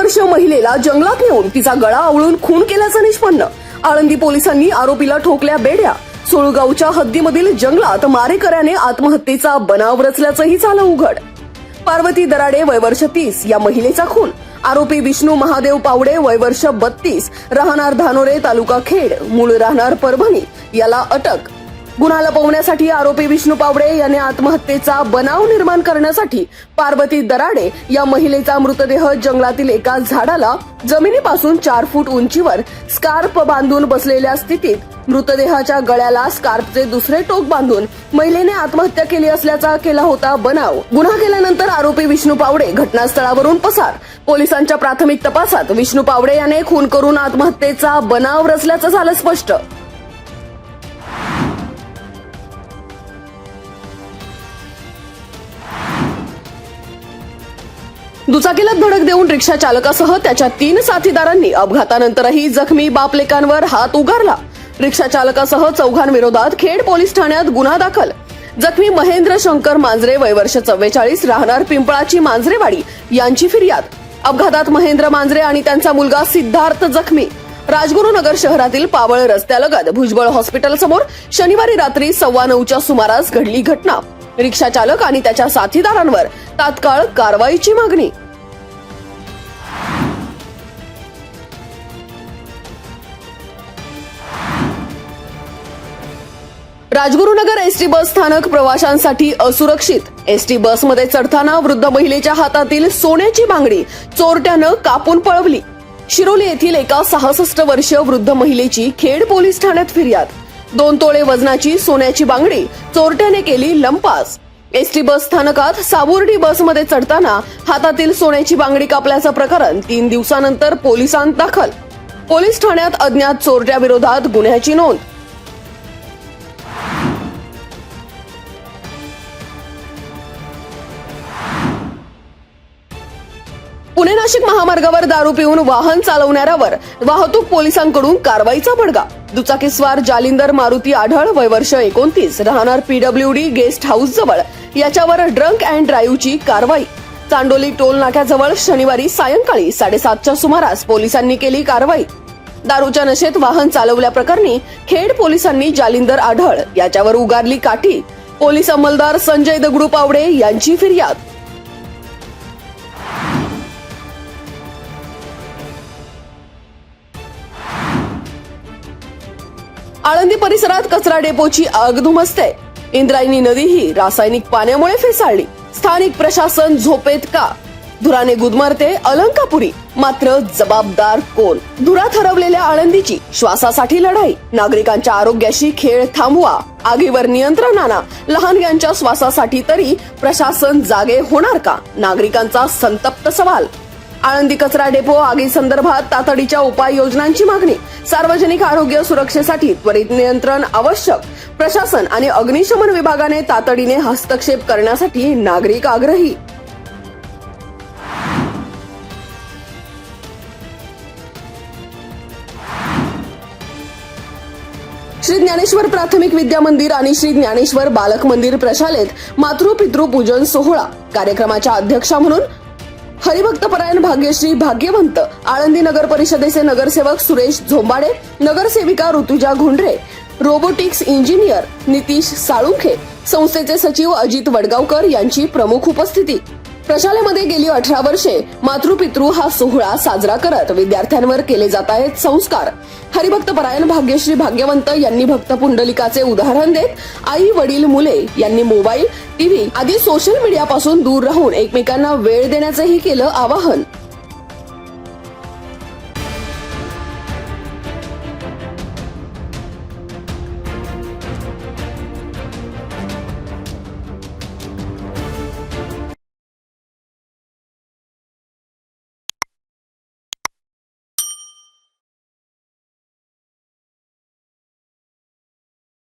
वर्षीय महिलेला जंगलात नेऊन तिचा गळा आवळून खून केल्याचं निष्पन्न. आळंदी पोलिसांनी आरोपीला ठोकल्या बेड्या. सोळगावच्या हद्दीमधील जंगलात मारेकऱ्याने आत्महत्येचा बनाव रचल्याचंही झालं उघड. पार्वती दराडे वय वर्ष 30 या महिलेचा खून. आरोपी विष्णू महादेव पावडे वय वर्ष 32 राहणार धानोरे तालुका खेड मूळ राहणार परभणी याला अटक. गुन्हा लपवण्यासाठी आरोपी विष्णू पावडे याने आत्महत्येचा बनाव निर्माण करण्यासाठी पार्वती दराडे या महिलेचा मृतदेह जंगलातील एका झाडाला जमिनीपासून 4 फूट उंचीवर स्कार्फ बांधून बसलेल्या स्थितीत मृतदेहाच्या गळ्याला स्कार्फचे दुसरे टोक बांधून महिलेने आत्महत्या केली असल्याचा केला होता बनाव. गुन्हा केल्यानंतर आरोपी विष्णू पावडे घटनास्थळावरून पसार. पोलिसांच्या प्राथमिक तपासात विष्णू पावडे याने खून करून आत्महत्येचा बनाव रचल्याचं झालं स्पष्ट. दुचाकीला धडक देऊन रिक्षा चालकासह त्याच्या 3 साथीदारांनी अपघातानंतरही जखमी बापलेकांवर हात उगारला. रिक्षा चालकासह 4 विरोधात खेड पोलीस ठाण्यात गुन्हा दाखल. जखमी महेंद्र शंकर मांजरे वय वर्ष 44 राहणार पिंपळाची मांजरेवाडी यांची फिर्याद. अपघातात महेंद्र मांजरे आणि त्यांचा मुलगा सिद्धार्थ जखमी. राजगुरुनगर शहरातील पावळ रस्त्यालगत भुजबळ हॉस्पिटल समोर शनिवारी रात्री 9:15च्या सुमारास घडली घटना. रिक्षा चालक आणि त्याच्या साथीदारांवर तात्काळ कारवाईची मागणी. राजगुरुनगर एसटी बस स्थानक प्रवाशांसाठी असुरक्षित. एसटी बसमध्ये चढताना वृद्ध महिलेच्या हातातील सोन्याची बांगडी चोरट्यानं कापून पळवली. शिरोली येथील एका 66 वर्षीय वृद्ध महिलेची खेड पोलीस ठाण्यात फिर्याद. 2 तोळे वजनाची सोन्याची बांगडी चोरट्याने केली लंपास. एसटी बस स्थानकात साबुर्डी बसमध्ये चढताना हातातील सोन्याची बांगडी कापल्याचं प्रकरण 3 दिवसानंतर पोलिसांत दाखल. पोलीस ठाण्यात अज्ञात चोरट्याविरोधात गुन्ह्याची नोंद. पुणे नाशिक महामार्गावर दारू पिऊन वाहन चालवणाऱ्यावर वाहतूक पोलिसांकडून कारवाईचा बडगा. दुचाकीस्वार जालिंदर मारुती आढळ वय वर्ष 29 राहणार PWD गेस्ट हाऊस जवळ याच्यावर ड्रंक अँड ड्राईव्हची कारवाई. चांडोली टोल नाक्याजवळ शनिवारी सायंकाळी 7:30च्या सुमारास पोलिसांनी केली कारवाई. दारूच्या नशेत वाहन चालवल्याप्रकरणी खेड पोलिसांनी जालिंदर आढळ याच्यावर उगारली काठी. पोलीस अंमलदार संजय दगडू पावडे यांची फिर्याद. आळंदी परिसरात कचरा डेपोची आग धुमसते. इंद्रायणी नदीही रासायनिक पाण्यामुळे फेसाळली. स्थानिक प्रशासन झोपेत का? धुराने गुदमरते अलंकापुरी. मात्र जबाबदार कोण? धुरात हरवलेल्या आळंदीची श्वासासाठी लढाई. नागरिकांच्या आरोग्याशी खेळ थांबवा. आगीवर नियंत्रण आणा. लहानग्यांच्या श्वासासाठी तरी प्रशासन जागे होणार का? नागरिकांचा संतप्त सवाल. आळंदी कचरा डेपो आगी संदर्भात तातडीच्या उपाययोजनांची मागणी. सार्वजनिक आरोग्य सुरक्षेसाठी त्वरित नियंत्रण आवश्यक. प्रशासन आणि अग्निशमन विभागाने तातडीने हस्तक्षेप करण्यासाठी नागरिक आग्रही. श्री ज्ञानेश्वर प्राथमिक विद्या मंदिर आणि श्री ज्ञानेश्वर बालक मंदिर प्रशालेत मातृपितृ पूजन सोहळा. कार्यक्रमाच्या अध्यक्षा म्हणून हरिभक्तपरायण भाग्यश्री भाग्यवंत, आळंदी नगर परिषदेचे नगरसेवक सुरेश झोंबाडे, नगरसेविका ऋतुजा घुंडरे, रोबोटिक्स इंजिनियर नितीश साळुंखे, संस्थेचे सचिव अजित वडगावकर यांची प्रमुख उपस्थिती. प्रशालेमध्ये गेली 18 वर्षे मातृपितृ हा सोहळा साजरा करत विद्यार्थ्यांवर केले जात आहेत संस्कार. हरिभक्तपरायण भाग्यश्री भाग्यवंत यांनी भक्त पुंडलिकाचे उदाहरण देत आई वडील मुले यांनी मोबाईल, टीव्ही आदी सोशल मीडियापासून दूर राहून एकमेकांना वेळ देण्याचंही केलं आवाहन.